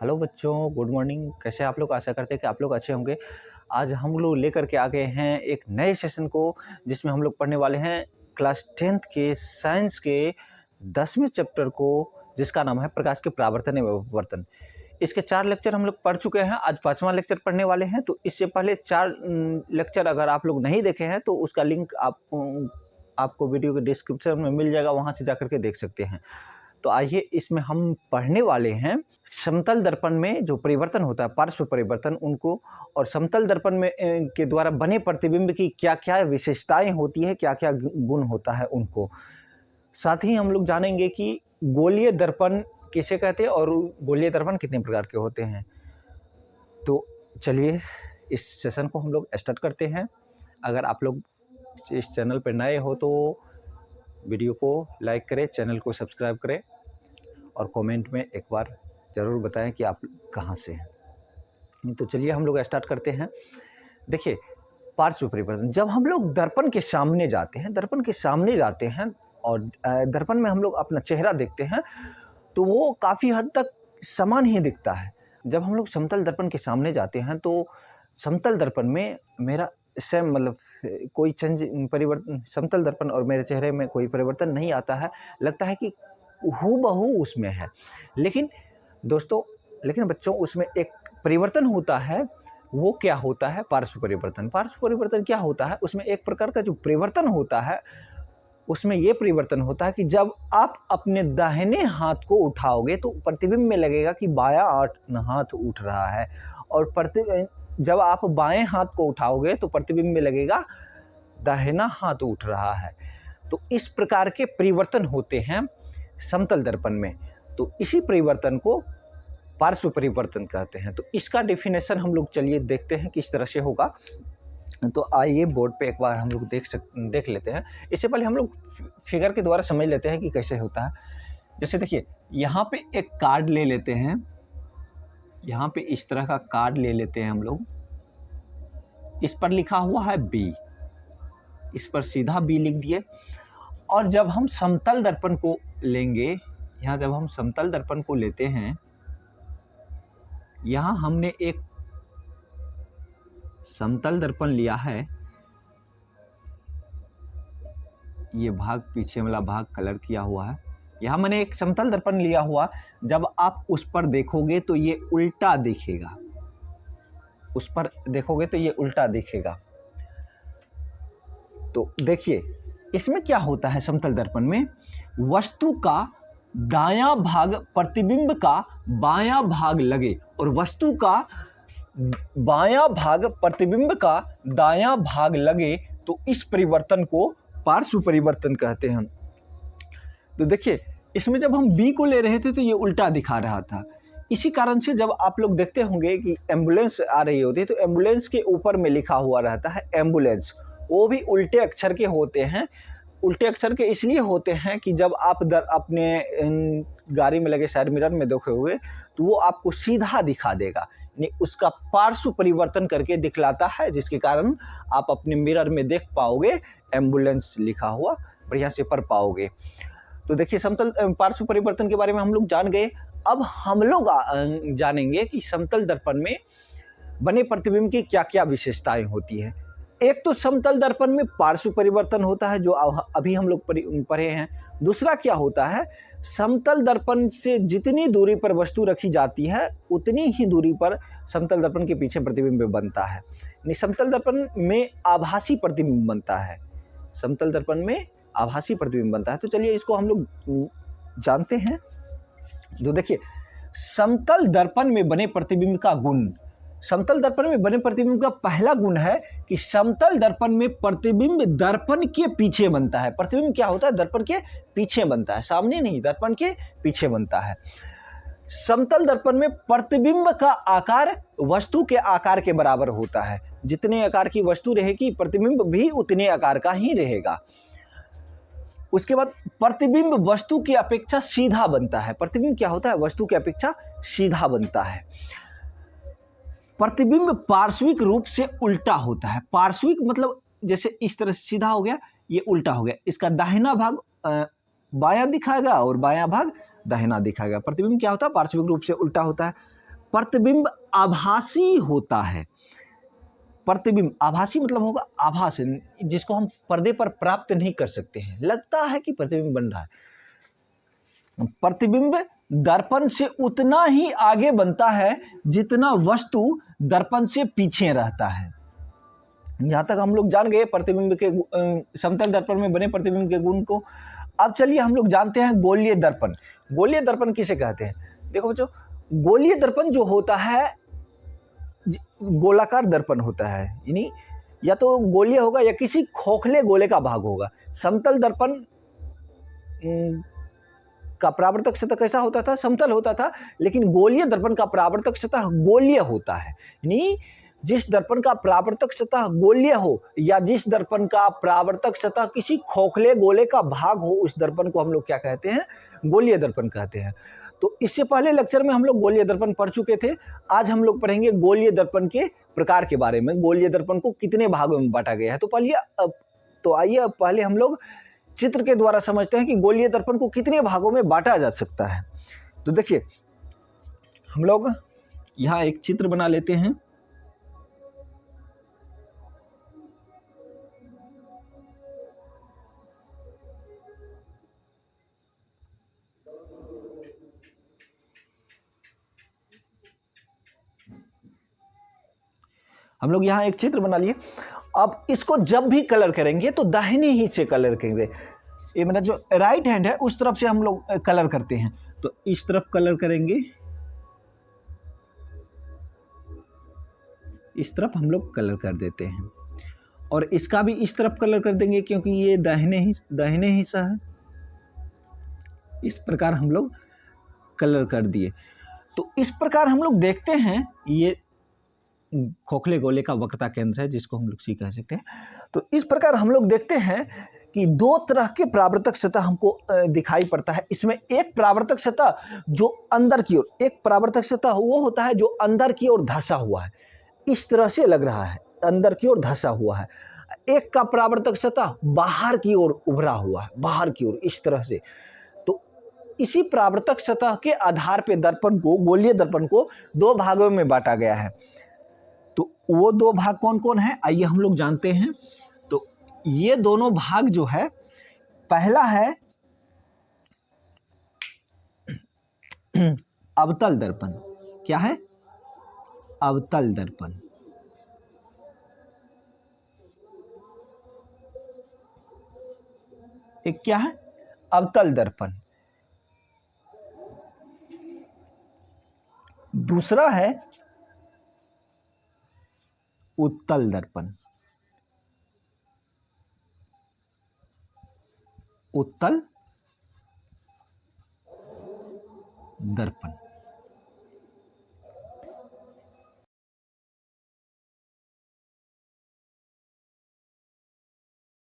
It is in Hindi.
हेलो बच्चों, गुड मॉर्निंग। कैसे आप लोग? आशा करते हैं कि आप लोग अच्छे होंगे। आज हम लोग लेकर के आ गए हैं एक नए सेशन को, जिसमें हम लोग पढ़ने वाले हैं क्लास 10th के साइंस के 10वें चैप्टर को, जिसका नाम है प्रकाश के परावर्तन एवं अपवर्तन। इसके 4 लेक्चर हम लोग पढ़ चुके हैं, आज 5वां लेक्चर पढ़ने वाले हैं। तो इससे पहले 4 लेक्चर अगर आप लोग नहीं देखे हैं तो उसका लिंक आपको वीडियो के डिस्क्रिप्शन में मिल जाएगा, वहाँ से जाकर के देख सकते हैं। तो आइए, इसमें हम पढ़ने वाले हैं समतल दर्पण में जो परिवर्तन होता है, पार्श्व परिवर्तन, उनको, और समतल दर्पण में के द्वारा बने प्रतिबिंब की क्या क्या विशेषताएं होती है, क्या क्या गुण होता है उनको। साथ ही हम लोग जानेंगे कि गोलीय दर्पण किसे कहते हैं और गोलीय दर्पण कितने प्रकार के होते हैं। तो चलिए इस सेशन को हम लोग स्टार्ट करते हैं। अगर आप लोग इस चैनल पर नए हो तो वीडियो को लाइक करें, चैनल को सब्सक्राइब करें और कमेंट में एक बार ज़रूर बताएं कि आप कहाँ से हैं। तो चलिए हम लोग स्टार्ट करते हैं। देखिए, पार्श्व परिवर्तन, जब हम लोग दर्पण के सामने जाते हैं और दर्पण में हम लोग अपना चेहरा देखते हैं तो वो काफ़ी हद तक समान ही दिखता है। जब हम लोग समतल दर्पण के सामने जाते हैं तो समतल दर्पण में मेरा सेम मतलब कोई परिवर्तन, समतल दर्पण और मेरे चेहरे में कोई परिवर्तन नहीं आता है, लगता है कि हूबहू उसमें है। लेकिन दोस्तों, बच्चों, उसमें एक परिवर्तन होता है। वो क्या होता है? पार्श्व परिवर्तन। पार्श्व परिवर्तन क्या होता है? उसमें एक प्रकार का जो परिवर्तन होता है, उसमें ये परिवर्तन होता है कि जब आप अपने दाहिने हाथ को उठाओगे तो प्रतिबिंब में लगेगा कि बायां हाथ उठ रहा है, और जब आप बाएं हाथ को उठाओगे तो प्रतिबिंब में लगेगा दाहिना हाथ उठ रहा है। तो इस प्रकार के परिवर्तन होते हैं समतल दर्पण में। तो इसी परिवर्तन को पार्श्व परिवर्तन कहते हैं। तो इसका डेफिनेशन हम लोग चलिए देखते हैं किस तरह से होगा। तो आइए बोर्ड पे एक बार हम लोग देख लेते हैं। इससे पहले हम लोग फिगर के द्वारा समझ लेते हैं कि कैसे होता है। जैसे देखिए, यहाँ पे एक कार्ड ले लेते हैं, यहाँ पे इस तरह का कार्ड ले लेते हैं हम लोग। इस पर लिखा हुआ है बी, इस पर सीधा बी लिख दिए। और जब हम समतल दर्पण को लेंगे, यहाँ जब हम समतल दर्पण को लेते हैं, यहाँ हमने एक समतल दर्पण लिया है। ये भाग, पीछे वाला भाग कलर किया हुआ है। यहाँ मैंने एक समतल दर्पण लिया हुआ। जब आप उस पर देखोगे तो ये उल्टा दिखेगा, उस पर देखोगे तो ये उल्टा दिखेगा। तो देखिए, इसमें क्या होता है, समतल दर्पण में वस्तु का दायां भाग प्रतिबिंब का बायां भाग लगे और वस्तु का बायां भाग प्रतिबिंब का दायां भाग लगे, तो इस परिवर्तन को पार्श्व परिवर्तन कहते हैं। तो देखिए, इसमें जब हम बी को ले रहे थे तो ये उल्टा दिखा रहा था। इसी कारण से जब आप लोग देखते होंगे कि एम्बुलेंस आ रही होती है तो एम्बुलेंस के ऊपर में लिखा हुआ रहता है एम्बुलेंस, वो भी उल्टे अक्षर के होते हैं। उल्टे अक्षर के इसलिए होते हैं कि जब आप अपने गाड़ी में लगे साइड मिरर में देखे हुए तो वो आपको सीधा दिखा देगा, यानी उसका पार्श्व परिवर्तन करके दिखलाता है, जिसके कारण आप अपने मिरर में देख पाओगे एम्बुलेंस लिखा हुआ, बढ़िया से पढ़ पाओगे। तो देखिए, समतल पार्श्व परिवर्तन के बारे में हम लोग जान गए। अब हम लोग जानेंगे कि समतल दर्पण में बने प्रतिबिंब की क्या क्या विशेषताएं होती है। एक तो समतल दर्पण में पार्श्व परिवर्तन होता है, जो अभी हम लोग पढ़े हैं। दूसरा क्या होता है, समतल दर्पण से जितनी दूरी पर वस्तु रखी जाती है उतनी ही दूरी पर समतल दर्पण के पीछे प्रतिबिंब बनता है। यानी समतल दर्पण में आभासी प्रतिबिंब बनता है, समतल दर्पण में आभासी प्रतिबिंब बनता है। तो चलिए इसको हम लोग जानते हैं। तो देखिए, समतल दर्पण में बने प्रतिबिंब का गुण। समतल दर्पण में बने प्रतिबिंब का पहला गुण है कि समतल दर्पण में प्रतिबिंब दर्पण के पीछे बनता है। प्रतिबिंब क्या होता है? दर्पण के पीछे बनता है, सामने नहीं, दर्पण के पीछे बनता है। समतल दर्पण में प्रतिबिंब का आकार वस्तु के आकार के बराबर होता है। जितने आकार की वस्तु रहेगी प्रतिबिंब भी उतने आकार का ही रहेगा। उसके बाद प्रतिबिंब वस्तु की अपेक्षा सीधा बनता है। प्रतिबिंब क्या होता है? वस्तु की अपेक्षा सीधा बनता है। प्रतिबिंब पार्श्विक रूप से उल्टा होता है। पार्श्विक मतलब जैसे इस तरह से सीधा हो गया, ये उल्टा हो गया। इसका दाहिना भाग बायां दिखाएगा और बायां भाग दाहिना दिखाएगा। प्रतिबिंब क्या होता है? पार्श्विक रूप से उल्टा होता है। प्रतिबिंब आभासी होता है। प्रतिबिंब आभासी मतलब होगा आभास, जिसको हम पर्दे पर प्राप्त नहीं कर सकते हैं, लगता है कि प्रतिबिंब बन रहा है। प्रतिबिंब दर्पण से उतना ही आगे बनता है जितना वस्तु दर्पण से पीछे रहता है। यहां तक हम लोग जान गए प्रतिबिंब के समतल दर्पण में बने प्रतिबिंब के गुण को। अब चलिए हम लोग जानते हैं गोलीय दर्पण। गोलीय दर्पण किसे कहते हैं? देखो बच्चों, गोलीय दर्पण जो होता है गोलाकार दर्पण होता है, यानी या तो गोलीय होगा या किसी खोखले गोले का भाग होगा। समतल दर्पण का परावर्तक सतह कैसा होता था? समतल होता था। लेकिन गोलीय दर्पण का परावर्तक सतह गोलीय होता है, यानी जिस दर्पण का परावर्तक सतह गोलीय हो या जिस दर्पण का परावर्तक सतह किसी खोखले गोले का भाग हो, उस दर्पण को हम लोग क्या कहते हैं? गोलीय दर्पण कहते हैं। तो इससे पहले लेक्चर में हम लोग गोलीय दर्पण पढ़ चुके थे। आज हम लोग पढ़ेंगे गोलीय दर्पण के प्रकार के बारे में, गोलीय दर्पण को कितने भागों में बांटा गया है। तो आइए पहले हम लोग चित्र के द्वारा समझते हैं कि गोलीय दर्पण को कितने भागों में बांटा जा सकता है। तो देखिए, हम लोग यहां एक चित्र बना लेते हैं। हम लोग यहाँ एक चित्र बना लिए। अब इसको जब भी कलर करेंगे तो दाहिने ही से कलर करेंगे। ये मेरा जो राइट हैंड है उस तरफ से हम लोग कलर करते हैं, तो इस तरफ कलर करेंगे, इस तरफ हम लोग कलर कर देते हैं, और इसका भी इस तरफ कलर कर देंगे क्योंकि ये दाहिने हिस्सा है। इस प्रकार हम लोग कलर कर दिए। तो इस प्रकार हम लोग देखते हैं, ये खोखले गोले का वक्रता केंद्र है जिसको हम लोग सी कह सकते हैं। तो इस प्रकार हम लोग देखते हैं कि दो तरह के परावर्तक सतह हमको दिखाई पड़ता है। इसमें एक परावर्तक सतह जो अंदर की ओर, एक परावर्तक सतह वो होता है जो अंदर की ओर धंसा हुआ है, इस तरह से लग रहा है, अंदर की ओर धंसा हुआ है। एक का परावर्तक सतह बाहर की ओर उभरा हुआ है, बाहर की ओर इस तरह से। तो इसी परावर्तक सतह के आधार पर दर्पण को, गोलीय दर्पण को दो भागों में बांटा गया है। तो वो दो भाग कौन कौन है, आइए हम लोग जानते हैं। तो ये दोनों भाग जो है, पहला है अवतल दर्पण। क्या है? अवतल दर्पण। एक क्या है? अवतल दर्पण। दूसरा है उत्तल दर्पण। उत्तल दर्पण।